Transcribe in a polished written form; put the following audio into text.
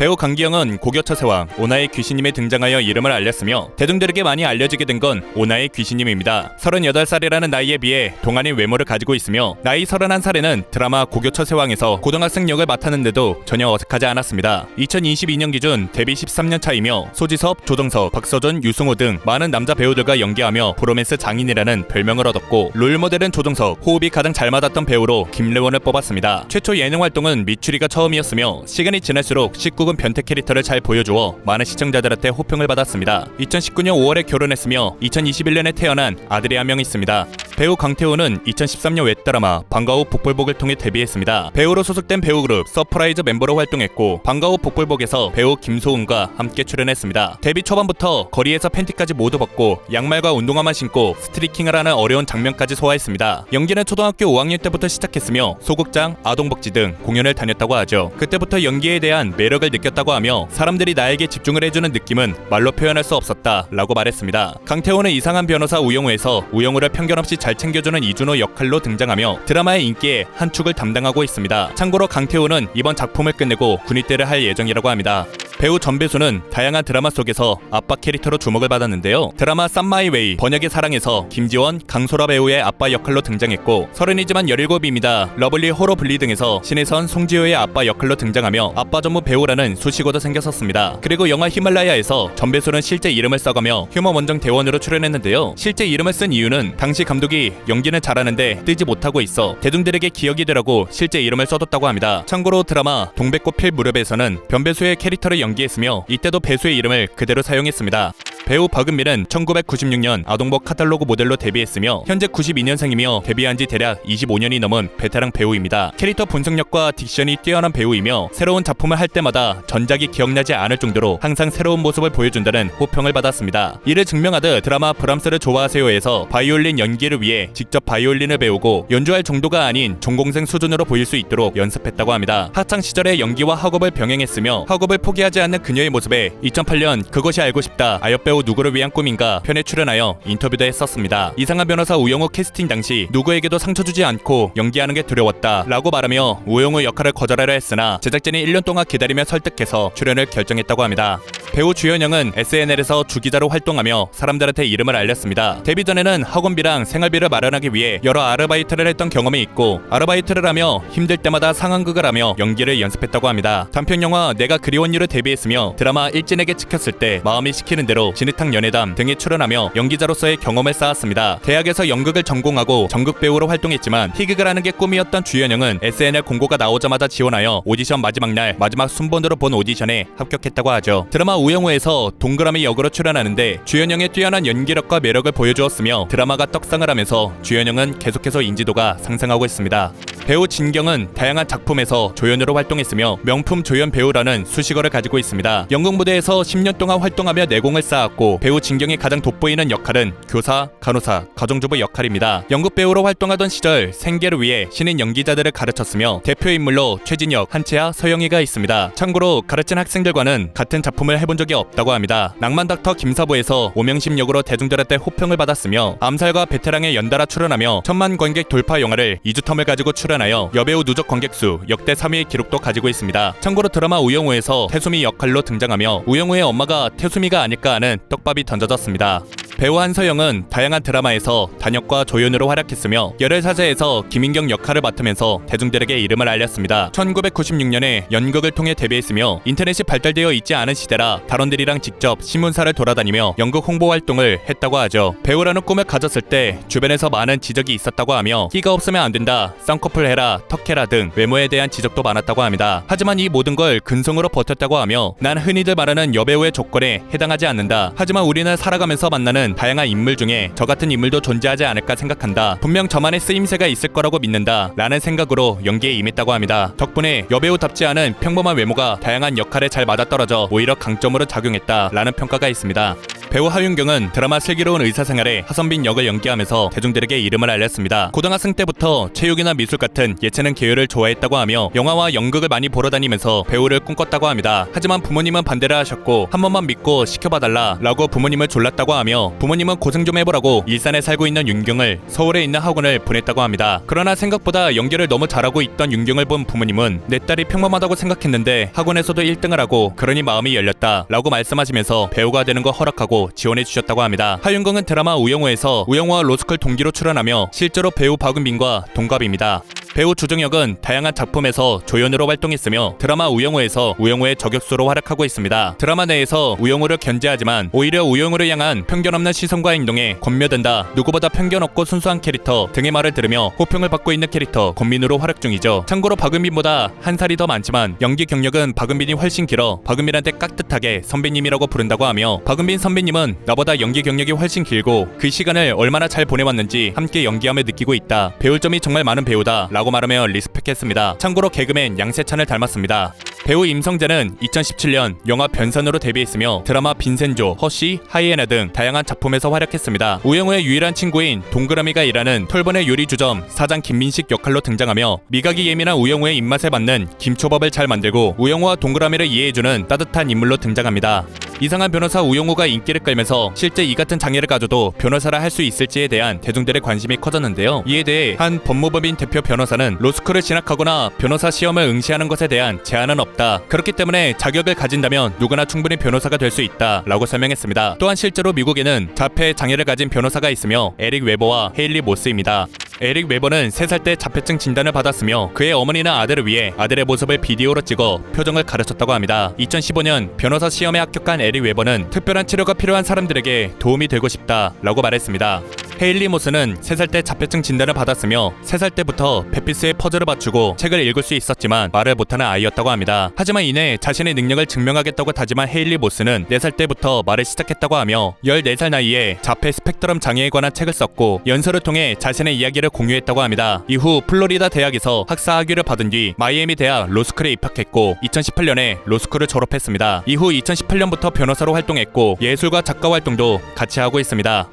배우 강기영은 고교처세왕 오나의 귀신님에 등장하여 이름을 알렸으며 대중들에게 많이 알려지게 된 건 오나의 귀신님입니다. 38살이라는 나이에 비해 동안인 외모를 가지고 있으며 나이 31살에는 드라마 고교처세왕에서 고등학생 역을 맡았는데도 전혀 어색하지 않았습니다. 2022년 기준 데뷔 13년 차이며 소지섭, 조정석, 박서준, 유승호 등 많은 남자 배우들과 연기하며 브로맨스 장인이라는 별명을 얻었고 롤모델은 조정석, 호흡이 가장 잘 맞았던 배우로 김래원을 뽑았습니다. 최초 예능 활동은 미추리가 처음이었으며 시간이 지날수록 19금 변태 캐릭터를 잘 보여주어 많은 시청자들한테 호평을 받았습니다. 2019년 5월에 결혼했으며 2021년에 태어난 아들이 한 명 있습니다. 배우 강태호는 2013년 웹드라마 방과 후 복불복을 통해 데뷔했습니다. 배우로 소속된 배우그룹 서프라이즈 멤버로 활동했고 방과 후 복불복에서 배우 김소은과 함께 출연했습니다. 데뷔 초반부터 거리에서 팬티까지 모두 벗고 양말과 운동화만 신고 스트리킹을 하는 어려운 장면까지 소화했습니다. 연기는 초등학교 5학년 때부터 시작했으며 소극장, 아동복지 등 공연을 다녔다고 하죠. 그때부터 연기에 대한 매력을 느꼈다고 하며 사람들이 나에게 집중을 해주는 느낌은 말로 표현할 수 없었다 라고 말했습니다. 강태호는 이상한 변호사 우영우에서 우영우를 편견 없이 잘 챙겨주는 이준호 역할로 등장하며 드라마의 인기의 한 축을 담당하고 있습니다. 참고로 강태호는 이번 작품을 끝내고 군입대를 할 예정이라고 합니다. 배우 전배수는 다양한 드라마 속에서 아빠 캐릭터로 주목을 받았는데요. 드라마 썸마이웨이 번역의 사랑에서 김지원, 강소라 배우의 아빠 역할로 등장했고 서른이지만 17입니다. 러블리 호러블리 등에서 신혜선, 송지효의 아빠 역할로 등장하며 아빠 전문 배우라는 수식어도 생겼었습니다. 그리고 영화 히말라야에서 전배수는 실제 이름을 써가며 휴먼 원정 대원으로 출연했는데요. 실제 이름을 쓴 이유는 당시 감독이 연기는 잘하는데 뜨지 못하고 있어 대중들에게 기억이 되라고 실제 이름을 써뒀다고 합니다. 참고로 드라마 동백꽃 필 무렵에서는 변배수의 캐릭터를 연기했으며 이때도 배수의 이름을 그대로 사용했습니다. 배우 박은밀은 1996년 아동복 카탈로그 모델로 데뷔했으며 현재 92년생이며 데뷔한 지 대략 25년이 넘은 베테랑 배우입니다. 캐릭터 분석력과 딕션이 뛰어난 배우이며 새로운 작품을 할 때마다 전작이 기억나지 않을 정도로 항상 새로운 모습을 보여준다는 호평을 받았습니다. 이를 증명하듯 드라마 브람스를 좋아하세요에서 바이올린 연기를 위해 직접 바이올린을 배우고 연주할 정도가 아닌 전공생 수준으로 보일 수 있도록 연습했다고 합니다. 학창 시절에 연기와 학업을 병행했으며 학업을 포기하지 않는 그녀의 모습에 2008년 그것이 알고 싶다 아역 배우 누구를 위한 꿈인가 편에 출연하여 인터뷰도 했었습니다. 이상한 변호사 우영우 캐스팅 당시 누구에게도 상처 주지 않고 연기하는 게 두려웠다 라고 말하며 우영우 역할을 거절하려 했으나 제작진이 1년 동안 기다리며 설득해서 출연을 결정했다고 합니다. 배우 주현영은 SNL에서 주기자로 활동하며 사람들한테 이름을 알렸습니다. 데뷔 전에는 학원비랑 생활비를 마련하기 위해 여러 아르바이트를 했던 경험이 있고 아르바이트를 하며 힘들 때마다 상황극을 하며 연기를 연습했다고 합니다. 단편영화 내가 그리운 이로 데뷔했으며 드라마 일진에게 찍혔을 때 마음이 시키는 대로 진흙탕 연애담 등에 출연하며 연기자로서의 경험을 쌓았습니다. 대학에서 연극을 전공하고 전극 배우로 활동했지만 희극을 하는 게 꿈이었던 주현영은 SNL 공고가 나오자마자 지원하여 오디션 마지막 날 마지막 순번으로 본 오디션에 합격했다고 하죠. 드라마 우영우에서 동그라미 역으로 출연하는데 주현영의 뛰어난 연기력과 매력을 보여주었으며 드라마가 떡상을 하면서 주현영은 계속해서 인지도가 상승하고 있습니다. 배우 진경은 다양한 작품에서 조연으로 활동했으며 명품 조연 배우라는 수식어를 가지고 있습니다. 연극 무대에서 10년 동안 활동하며 내공을 쌓았고 배우 진경이 가장 돋보이는 역할은 교사, 간호사, 가정주부 역할입니다. 연극 배우로 활동하던 시절 생계를 위해 신인 연기자들을 가르쳤으며 대표 인물로 최진혁, 한채아, 서영희가 있습니다. 참고로 가르친 학생들과는 같은 작품을 해본 적이 없다고 합니다. 낭만 닥터 김사부에서 오명심 역으로 대중들한테 호평을 받았으며 암살과 베테랑에 연달아 출연하며 1000만 관객 돌파 영화를 2주 텀을 가지고 출연하여 여배우 누적 관객수 역대 3위의 기록도 가지고 있습니다. 참고로 드라마 우영우에서 태수미 역할로 등장하며 우영우의 엄마가 태수미가 아닐까 하는 떡밥이 던져졌습니다. 배우 한서영은 다양한 드라마에서 단역과 조연으로 활약했으며 열혈사제에서 김인경 역할을 맡으면서 대중들에게 이름을 알렸습니다. 1996년에 연극을 통해 데뷔했으며 인터넷이 발달되어 있지 않은 시대라 단원들이랑 직접 신문사를 돌아다니며 연극 홍보 활동을 했다고 하죠. 배우라는 꿈을 가졌을 때 주변에서 많은 지적이 있었다고 하며 끼가 없으면 안 된다, 쌍꺼풀 해라, 턱해라 등 외모에 대한 지적도 많았다고 합니다. 하지만 이 모든 걸 근성으로 버텼다고 하며 난 흔히들 말하는 여배우의 조건에 해당하지 않는다. 하지만 우리는 살아가면서 만나는 다양한 인물 중에 저 같은 인물도 존재하지 않을까 생각한다. 분명 저만의 쓰임새가 있을 거라고 믿는다 라는 생각으로 연기에 임했다고 합니다. 덕분에 여배우답지 않은 평범한 외모가 다양한 역할에 잘 맞아떨어져 오히려 강점으로 작용했다 라는 평가가 있습니다. 배우 하윤경은 드라마 슬기로운 의사생활에 하선빈 역을 연기하면서 대중들에게 이름을 알렸습니다. 고등학생 때부터 체육이나 미술 같은 예체능 계열을 좋아했다고 하며 영화와 연극을 많이 보러 다니면서 배우를 꿈꿨다고 합니다. 하지만 부모님은 반대를 하셨고 한 번만 믿고 시켜봐달라 라고 부모님을 졸랐다고 하며 부모님은 고생 좀 해보라고 일산에 살고 있는 윤경을 서울에 있는 학원을 보냈다고 합니다. 그러나 생각보다 연기를 너무 잘하고 있던 윤경을 본 부모님은 내 딸이 평범하다고 생각했는데 학원에서도 1등을 하고 그러니 마음이 열렸다 라고 말씀하시면서 배우가 되는 거 허락하고 지원해 주셨다고 합니다. 하윤경은 드라마 우영우에서 우영우와 로스쿨 동기로 출연하며 실제로 배우 박은빈과 동갑입니다. 배우 주정혁은 다양한 작품에서 조연으로 활동했으며 드라마 우영우에서 우영우의 저격수로 활약하고 있습니다. 드라마 내에서 우영우를 견제하지만 오히려 우영우를 향한 편견 없는 시선과 행동에 권며든다, 누구보다 편견 없고 순수한 캐릭터 등의 말을 들으며 호평을 받고 있는 캐릭터 권민우로 활약 중이죠. 참고로 박은빈보다 한 살이 더 많지만 연기 경력은 박은빈이 훨씬 길어 박은빈한테 깍듯하게 선배님이라고 부른다고 하며 박은빈 선배님은 나보다 연기 경력이 훨씬 길고 그 시간을 얼마나 잘 보내왔는지 함께 연기하며 느끼고 있다. 배울 점이 정말 많은 배우다 라고 말하며 리스펙했습니다. 참고로 개그맨 양세찬을 닮았습니다. 배우 임성재는 2017년 영화 변산으로 데뷔했으며 드라마 빈센조, 허쉬, 하이에나 등 다양한 작품에서 활약했습니다. 우영우의 유일한 친구인 동그라미가 일하는 털번의 요리주점 사장 김민식 역할로 등장하며 미각이 예민한 우영우의 입맛에 맞는 김초밥을 잘 만들고 우영우와 동그라미를 이해해주는 따뜻한 인물로 등장합니다. 이상한 변호사 우영우가 인기를 끌면서 실제 이 같은 장애를 가져도 변호사라 할 수 있을지에 대한 대중들의 관심이 커졌는데요. 이에 대해 한 법무법인 대표 변호사는 로스쿨을 진학하거나 변호사 시험을 응시하는 것에 대한 제한은 없다. 그렇기 때문에 자격을 가진다면 누구나 충분히 변호사가 될 수 있다 라고 설명했습니다. 또한 실제로 미국에는 자폐 장애를 가진 변호사가 있으며 에릭 웨버와 헤일리 모스입니다. 에릭 웨버는 3살 때 자폐증 진단을 받았으며 그의 어머니나 아들을 위해 아들의 모습을 비디오로 찍어 표정을 가르쳤다고 합니다. 2015년 변호사 시험에 합격한 에릭 웨버는 특별한 치료가 필요한 사람들에게 도움이 되고 싶다 라고 말했습니다. 헤일리 모스는 3살 때 자폐증 진단을 받았으며 3살 때부터 페피스의 퍼즐을 맞추고 책을 읽을 수 있었지만 말을 못하는 아이였다고 합니다. 하지만 이내 자신의 능력을 증명하겠다고 다짐한 헤일리 모스는 4살 때부터 말을 시작했다고 하며 14살 나이에 자폐 스펙트럼 장애에 관한 책을 썼고 연설을 통해 자신의 이야기를 공유했다고 합니다. 이후 플로리다 대학에서 학사 학위를 받은 뒤 마이애미 대학 로스쿨에 입학했고 2018년에 로스쿨을 졸업했습니다. 이후 2018년부터 변호사로 활동했고 예술과 작가 활동도 같이 하고 있습니다.